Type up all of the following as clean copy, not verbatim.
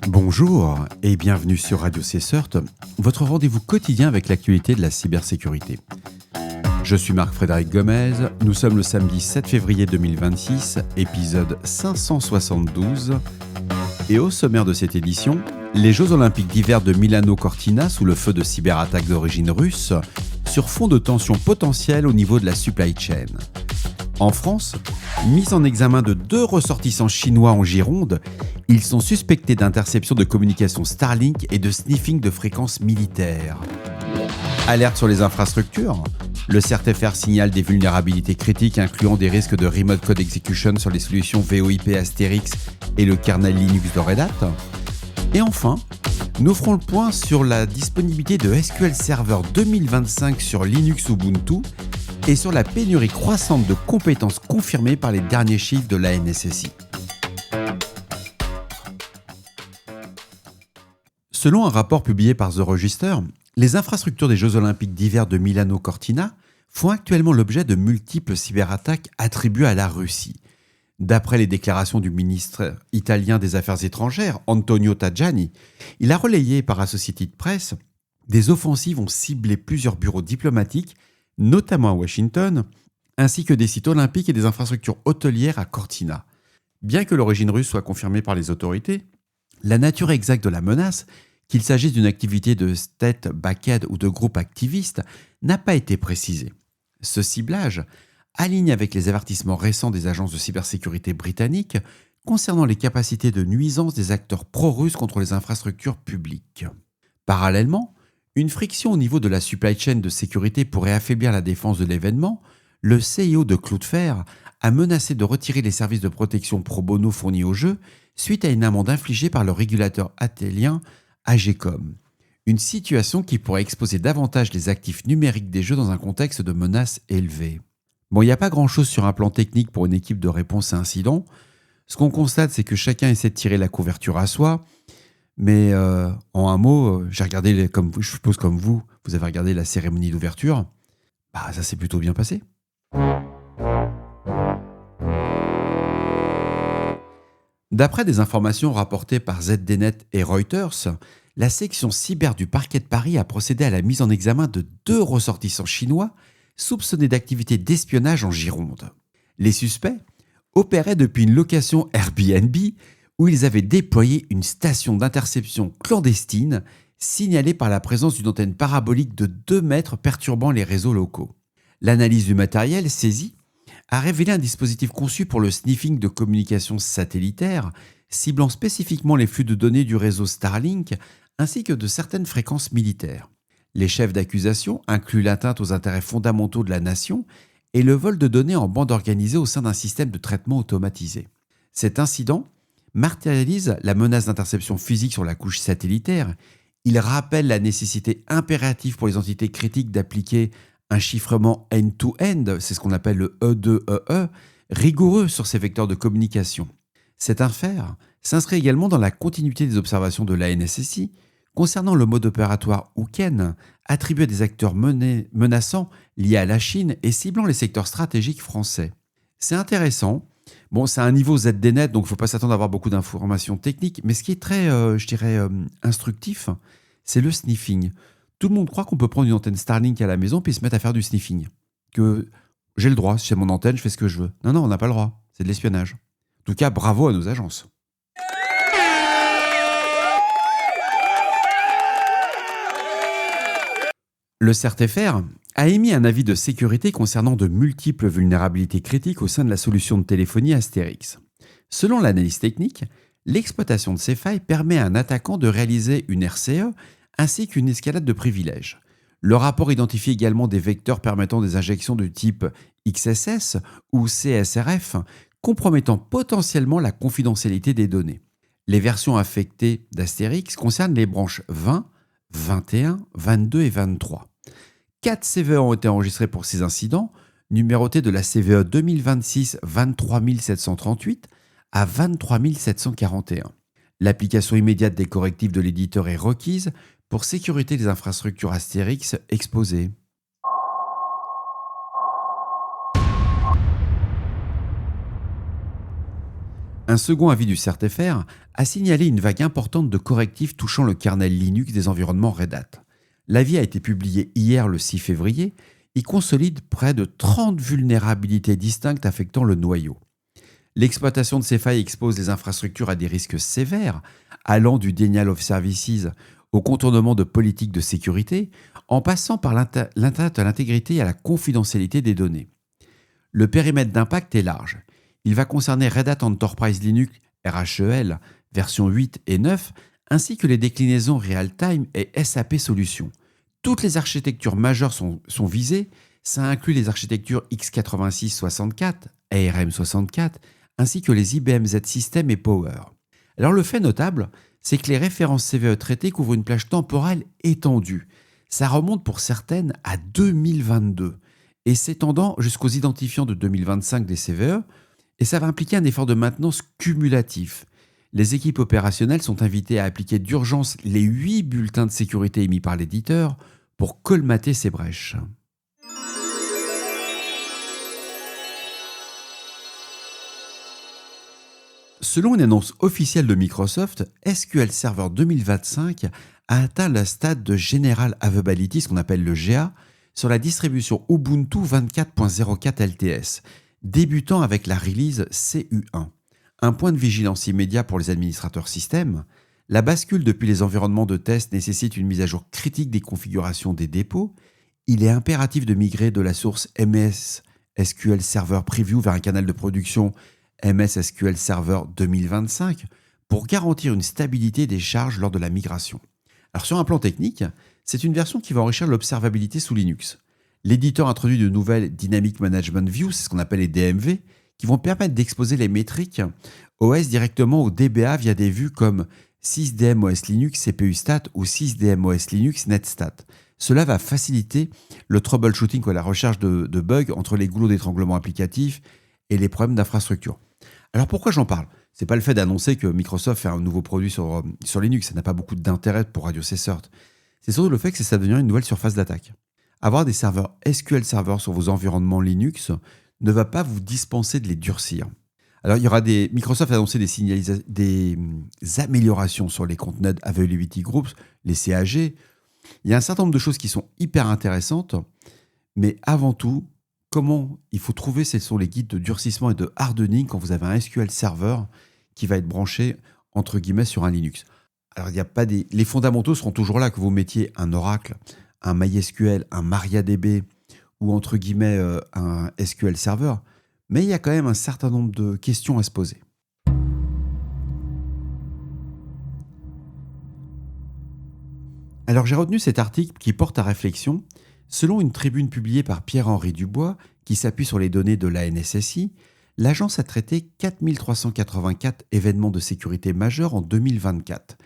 Bonjour et bienvenue sur Radio CSERT, votre rendez-vous quotidien avec l'actualité de la cybersécurité. Je suis Marc-Frédéric Gomez, nous sommes le samedi 7 février 2026, épisode 572. Et au sommaire de cette édition, les Jeux Olympiques d'hiver de Milano-Cortina sous le feu de cyberattaques d'origine russe, sur fond de tensions potentielles au niveau de la supply chain. En France, mis en examen de 2 ressortissants chinois en Gironde, ils sont suspectés d'interception de communications Starlink et de sniffing de fréquences militaires. Alerte sur les infrastructures, le CERT-FR signale des vulnérabilités critiques incluant des risques de remote code execution sur les solutions VoIP Asterix et le kernel Linux de Red Hat. Et enfin, nous ferons le point sur la disponibilité de SQL Server 2025 sur Linux Ubuntu et sur la pénurie croissante de compétences confirmées par les derniers chiffres de la NSSI. Selon un rapport publié par The Register, les infrastructures des Jeux Olympiques d'hiver de Milano-Cortina font actuellement l'objet de multiples cyberattaques attribuées à la Russie. D'après les déclarations du ministre italien des Affaires étrangères, Antonio Tajani, il a relayé par Associated Press des offensives ont ciblé plusieurs bureaux diplomatiques, notamment à Washington, ainsi que des sites olympiques et des infrastructures hôtelières à Cortina. Bien que l'origine russe soit confirmée par les autorités, la nature exacte de la menace, qu'il s'agisse d'une activité de state backend ou de groupe activiste, n'a pas été précisée. Ce ciblage aligne avec les avertissements récents des agences de cybersécurité britanniques concernant les capacités de nuisance des acteurs pro-russes contre les infrastructures publiques. Parallèlement, une friction au niveau de la supply chain de sécurité pourrait affaiblir la défense de l'événement. Le CEO de Cloudflare a menacé de retirer les services de protection pro bono fournis au jeu suite à une amende infligée par le régulateur italien AGCOM. Une situation qui pourrait exposer davantage les actifs numériques des jeux dans un contexte de menaces élevées. Bon, il n'y a pas grand-chose sur un plan technique pour une équipe de réponse à incident. Ce qu'on constate, c'est que chacun essaie de tirer la couverture à soi. Mais en un mot, j'ai regardé, je suppose comme vous avez regardé la cérémonie d'ouverture. Ça s'est plutôt bien passé. D'après des informations rapportées par ZDNet et Reuters, la section cyber du parquet de Paris a procédé à la mise en examen de 2 ressortissants chinois soupçonnés d'activités d'espionnage en Gironde. Les suspects opéraient depuis une location Airbnb où ils avaient déployé une station d'interception clandestine signalée par la présence d'une antenne parabolique de 2 mètres perturbant les réseaux locaux. L'analyse du matériel saisi a révélé un dispositif conçu pour le sniffing de communications satellitaires, ciblant spécifiquement les flux de données du réseau Starlink ainsi que de certaines fréquences militaires. Les chefs d'accusation incluent l'atteinte aux intérêts fondamentaux de la nation et le vol de données en bande organisée au sein d'un système de traitement automatisé. Cet incident matérialise la menace d'interception physique sur la couche satellitaire. Il rappelle la nécessité impérative pour les entités critiques d'appliquer un chiffrement end-to-end, c'est ce qu'on appelle le E2EE, rigoureux sur ces vecteurs de communication. Cette affaire s'inscrit également dans la continuité des observations de la NSSI concernant le mode opératoire Houken, attribué à des acteurs menaçants liés à la Chine et ciblant les secteurs stratégiques français. C'est intéressant. Bon, c'est un niveau ZDNet, donc il ne faut pas s'attendre à avoir beaucoup d'informations techniques, mais ce qui est très, instructif, c'est le sniffing. Tout le monde croit qu'on peut prendre une antenne Starlink à la maison puis se mettre à faire du sniffing. Que j'ai le droit, si j'ai mon antenne, je fais ce que je veux. Non, on n'a pas le droit. C'est de l'espionnage. En tout cas, bravo à nos agences. Le CERT-FR a émis un avis de sécurité concernant de multiples vulnérabilités critiques au sein de la solution de téléphonie Asterix. Selon l'analyse technique, l'exploitation de ces failles permet à un attaquant de réaliser une RCE ainsi qu'une escalade de privilèges. Le rapport identifie également des vecteurs permettant des injections de type XSS ou CSRF, compromettant potentiellement la confidentialité des données. Les versions affectées d'Astérix concernent les branches 20, 21, 22 et 23. 4 CVE ont été enregistrés pour ces incidents, numérotés de la CVE 2026 23738 à 23741. L'application immédiate des correctifs de l'éditeur est requise pour sécuriser les infrastructures Astérix exposées. Un second avis du CERT-FR a signalé une vague importante de correctifs touchant le kernel Linux des environnements Red Hat. L'avis a été publié hier le 6 février. Il consolide près de 30 vulnérabilités distinctes affectant le noyau. L'exploitation de ces failles expose les infrastructures à des risques sévères, allant du denial of services au contournement de politiques de sécurité, en passant par l'atteinte à l'intégrité et à la confidentialité des données. Le périmètre d'impact est large. Il va concerner Red Hat Enterprise Linux RHEL version 8 et 9, ainsi que les déclinaisons Real-Time et SAP Solutions. Toutes les architectures majeures sont visées. Ça inclut les architectures x86-64, ARM64, ainsi que les IBM Z System et Power. Alors le fait notable, c'est que les références CVE traitées couvrent une plage temporelle étendue. Ça remonte pour certaines à 2022 et s'étendant jusqu'aux identifiants de 2025 des CVE, et ça va impliquer un effort de maintenance cumulatif. Les équipes opérationnelles sont invitées à appliquer d'urgence les 8 bulletins de sécurité émis par l'éditeur pour colmater ces brèches. Selon une annonce officielle de Microsoft, SQL Server 2025 a atteint le stade de General Availability, ce qu'on appelle le GA, sur la distribution Ubuntu 24.04 LTS, débutant avec la release CU1. Un point de vigilance immédiat pour les administrateurs système, la bascule depuis les environnements de test nécessite une mise à jour critique des configurations des dépôts. Il est impératif de migrer de la source MS SQL Server Preview vers un canal de production MS SQL Server 2025 pour garantir une stabilité des charges lors de la migration. Alors sur un plan technique, c'est une version qui va enrichir l'observabilité sous Linux. L'éditeur introduit de nouvelles Dynamic Management Views, c'est ce qu'on appelle les DMV, qui vont permettre d'exposer les métriques OS directement au DBA via des vues comme sysdmos Linux CPU Stat ou sysdmos Linux NetStat. Cela va faciliter le troubleshooting ou la recherche de bugs entre les goulots d'étranglement applicatif et les problèmes d'infrastructure. Alors pourquoi j'en parle ? C'est pas le fait d'annoncer que Microsoft fait un nouveau produit sur Linux, ça n'a pas beaucoup d'intérêt pour Radio CSert. C'est surtout le fait que ça devient une nouvelle surface d'attaque. Avoir des serveurs SQL Server sur vos environnements Linux ne va pas vous dispenser de les durcir. Alors il y aura Microsoft a annoncé des améliorations sur les Content Availability Groups, les CAG. Il y a un certain nombre de choses qui sont hyper intéressantes, mais avant tout, comment il faut trouver, ce sont les guides de durcissement et de hardening quand vous avez un SQL Server qui va être branché, entre guillemets, sur un Linux. Alors, il y a pas les fondamentaux seront toujours là, que vous mettiez un Oracle, un MySQL, un MariaDB ou, entre guillemets, un SQL Server. Mais il y a quand même un certain nombre de questions à se poser. Alors, j'ai retenu cet article qui porte à réflexion. Selon une tribune publiée par Pierre-Henri Dubois, qui s'appuie sur les données de l'ANSSI, l'agence a traité 4384 événements de sécurité majeurs en 2024,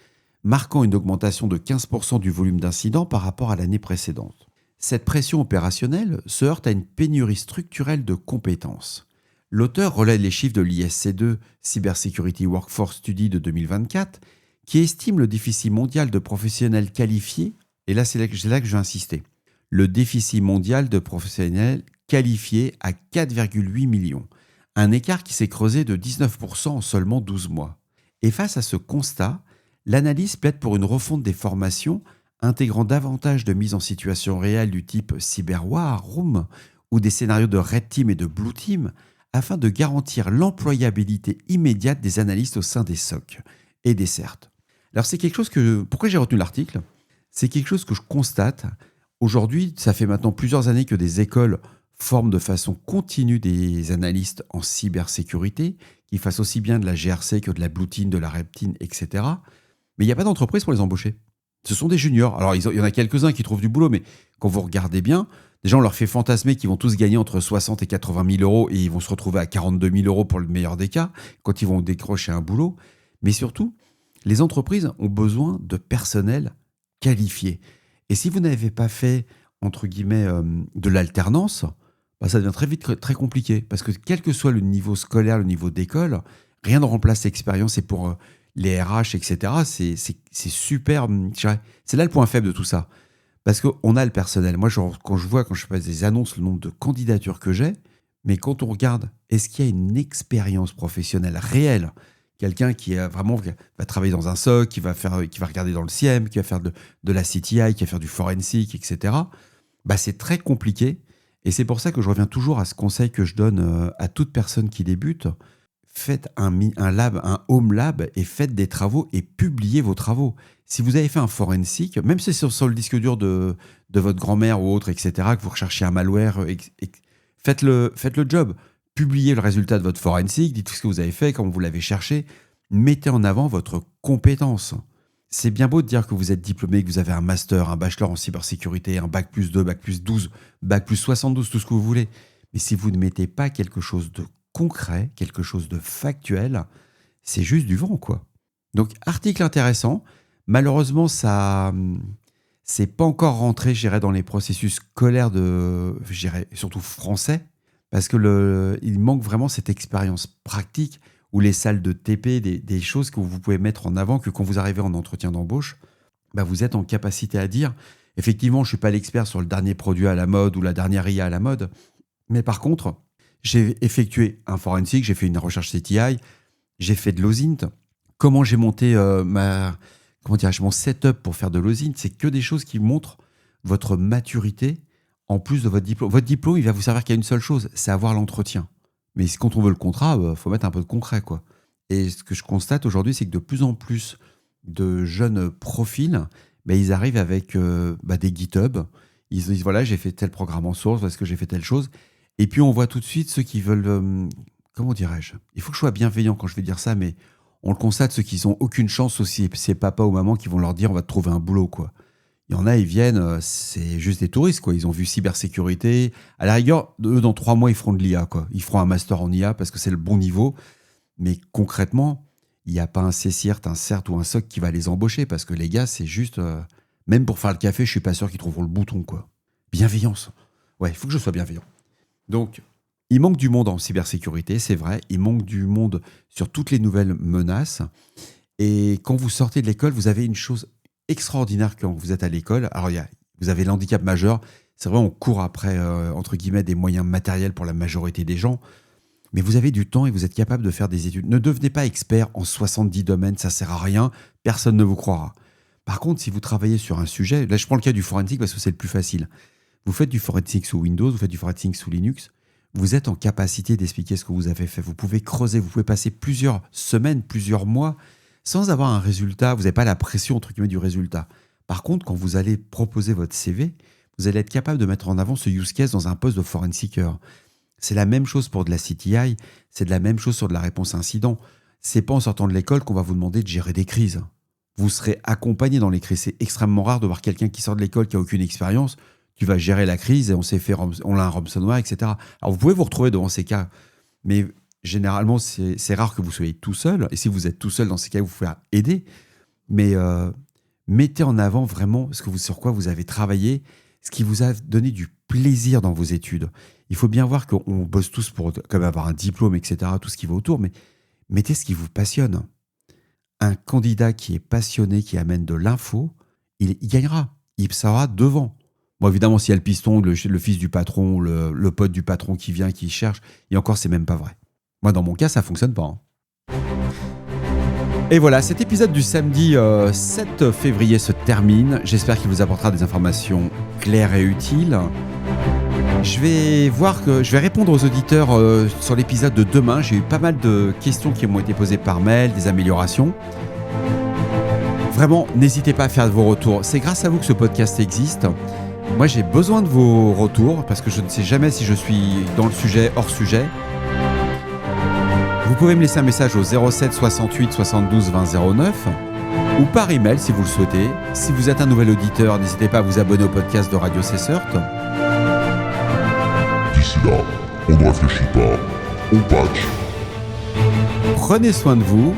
marquant une augmentation de 15% du volume d'incidents par rapport à l'année précédente. Cette pression opérationnelle se heurte à une pénurie structurelle de compétences. L'auteur relaie les chiffres de l'ISC2 Cybersecurity Workforce Study de 2024, qui estime le déficit mondial de professionnels qualifiés, et là c'est là que je vais insister, le déficit mondial de professionnels qualifiés à 4,8 millions, un écart qui s'est creusé de 19% en seulement 12 mois. Et face à ce constat, l'analyse plaide pour une refonte des formations intégrant davantage de mise en situation réelle du type Cyberwar Room ou des scénarios de Red Team et de Blue Team afin de garantir l'employabilité immédiate des analystes au sein des SOC et des CERT. Alors c'est quelque chose pourquoi j'ai retenu l'article ? C'est quelque chose que je constate. Aujourd'hui, ça fait maintenant plusieurs années que des écoles forment de façon continue des analystes en cybersécurité, qui fassent aussi bien de la GRC que de la Blue Team, de la Red Team, etc. Mais il n'y a pas d'entreprise pour les embaucher. Ce sont des juniors. Alors, il y en a quelques-uns qui trouvent du boulot, mais quand vous regardez bien, déjà, on leur fait fantasmer qu'ils vont tous gagner entre 60 et 80 000 euros et ils vont se retrouver à 42 000 euros pour le meilleur des cas quand ils vont décrocher un boulot. Mais surtout, les entreprises ont besoin de personnel qualifié. Et si vous n'avez pas fait, entre guillemets, de l'alternance, ça devient très vite très compliqué. Parce que quel que soit le niveau scolaire, le niveau d'école, rien ne remplace l'expérience. Et pour les RH, etc., c'est super. C'est là le point faible de tout ça. Parce qu'on a le personnel. Moi, quand je fais des annonces, le nombre de candidatures que j'ai, mais quand on regarde, est-ce qu'il y a une expérience professionnelle réelle quelqu'un qui va travailler dans un SOC, qui va regarder dans le SIEM, qui va faire de la CTI, qui va faire du forensic, etc. C'est très compliqué. Et c'est pour ça que je reviens toujours à ce conseil que je donne à toute personne qui débute. Faites un home lab et faites des travaux et publiez vos travaux. Si vous avez fait un forensic, même si c'est sur le disque dur de votre grand-mère ou autre, etc., que vous recherchez un malware, faites le job. Publiez le résultat de votre forensic, dites tout ce que vous avez fait, comment vous l'avez cherché. Mettez en avant votre compétence. C'est bien beau de dire que vous êtes diplômé, que vous avez un master, un bachelor en cybersécurité, un bac plus 2, bac plus 12, bac plus 72, tout ce que vous voulez. Mais si vous ne mettez pas quelque chose de concret, quelque chose de factuel, c'est juste du vent, quoi. Donc, article intéressant. Malheureusement, ça c'est pas encore rentré, je dirais, dans les processus scolaires surtout français, parce que il manque vraiment cette expérience pratique ou les salles de TP, des choses que vous pouvez mettre en avant, que quand vous arrivez en entretien d'embauche, vous êtes en capacité à dire, effectivement, je ne suis pas l'expert sur le dernier produit à la mode ou la dernière IA à la mode, mais par contre, j'ai effectué un forensic, j'ai fait une recherche CTI, j'ai fait de l'OSINT. Comment j'ai monté mon setup pour faire de l'OSINT, c'est que des choses qui montrent votre maturité en plus de votre diplôme. Votre diplôme, il va vous servir qu'à une seule chose, c'est avoir l'entretien. Mais quand on veut le contrat, faut mettre un peu de concret, quoi. Et ce que je constate aujourd'hui, c'est que de plus en plus de jeunes profils, ils arrivent avec des GitHub. Ils se disent, voilà, j'ai fait tel programme en source, parce que j'ai fait telle chose. Et puis, on voit tout de suite ceux qui veulent... comment dirais-je ? Il faut que je sois bienveillant quand je vais dire ça, mais on le constate, ceux qui n'ont aucune chance aussi, c'est papa ou maman qui vont leur dire, on va te trouver un boulot, quoi. Il y en a, ils viennent, c'est juste des touristes, quoi. Ils ont vu cybersécurité. À la rigueur, eux, dans 3 mois, ils feront de l'IA, quoi. Ils feront un master en IA parce que c'est le bon niveau. Mais concrètement, il n'y a pas un CCIRT, un CERT ou un SOC qui va les embaucher parce que les gars, c'est juste... même pour faire le café, je ne suis pas sûr qu'ils trouveront le bouton, quoi. Bienveillance. Ouais, il faut que je sois bienveillant. Donc, il manque du monde en cybersécurité, c'est vrai. Il manque du monde sur toutes les nouvelles menaces. Et quand vous sortez de l'école, vous avez une chose extraordinaire quand vous êtes à l'école. Alors, vous avez l'handicap majeur. C'est vrai, on court après, entre guillemets, des moyens matériels pour la majorité des gens. Mais vous avez du temps et vous êtes capable de faire des études. Ne devenez pas expert en 70 domaines, ça ne sert à rien. Personne ne vous croira. Par contre, si vous travaillez sur un sujet, là, je prends le cas du forensic parce que c'est le plus facile. Vous faites du forensic sous Windows, vous faites du forensic sous Linux. Vous êtes en capacité d'expliquer ce que vous avez fait. Vous pouvez creuser, vous pouvez passer plusieurs semaines, plusieurs mois sans avoir un résultat. Vous n'avez pas la pression, entre guillemets, du résultat. Par contre, quand vous allez proposer votre CV, vous allez être capable de mettre en avant ce use case dans un poste de forensicer. C'est la même chose pour de la CTI, c'est de la même chose sur de la réponse à incident. C'est pas en sortant de l'école qu'on va vous demander de gérer des crises. Vous serez accompagné dans les crises. C'est extrêmement rare de voir quelqu'un qui sort de l'école, qui n'a aucune expérience, qui va gérer la crise et on l'a un ransomware, etc. Alors vous pouvez vous retrouver devant ces cas, mais généralement c'est rare que vous soyez tout seul. Et si vous êtes tout seul dans ces cas, vous pouvez aider. Mais mettez en avant vraiment sur quoi vous avez travaillé, ce qui vous a donné du plaisir dans vos études. Il faut bien voir qu'on bosse tous pour comme avoir un diplôme, etc., tout ce qui va autour, mais mettez ce qui vous passionne. Un candidat qui est passionné, qui amène de l'info, il gagnera. Il sera devant. Bon, évidemment, s'il y a le piston, le fils du patron, le pote du patron qui vient, qui cherche, et encore, c'est même pas vrai. Moi, dans mon cas, ça fonctionne pas. Et voilà, cet épisode du samedi 7 février se termine. J'espère qu'il vous apportera des informations claires et utiles. Je vais répondre aux auditeurs sur l'épisode de demain. J'ai eu pas mal de questions qui m'ont été posées par mail, des améliorations. Vraiment, n'hésitez pas à faire vos retours. C'est grâce à vous que ce podcast existe. Moi, j'ai besoin de vos retours parce que je ne sais jamais si je suis dans le sujet, hors sujet. Vous pouvez me laisser un message au 07 68 72 20 09 ou par email si vous le souhaitez. Si vous êtes un nouvel auditeur, n'hésitez pas à vous abonner au podcast de Radio CSIRT. D'ici là, on ne réfléchit pas, on patch. Prenez soin de vous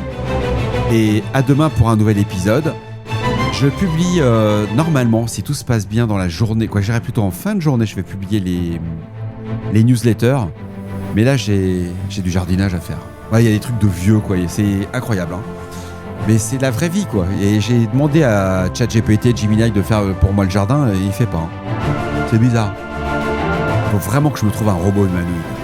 et à demain pour un nouvel épisode. Je publie normalement, si tout se passe bien dans la journée, je dirais plutôt en fin de journée, je vais publier les newsletters. Mais là, j'ai du jardinage à faire. Il y a des trucs de vieux, quoi. C'est incroyable. Mais c'est la vraie vie, quoi. Et j'ai demandé à ChatGPT, Gemini de faire pour moi le jardin et il fait pas. C'est bizarre. Il faut vraiment que je me trouve un robot humanoïde.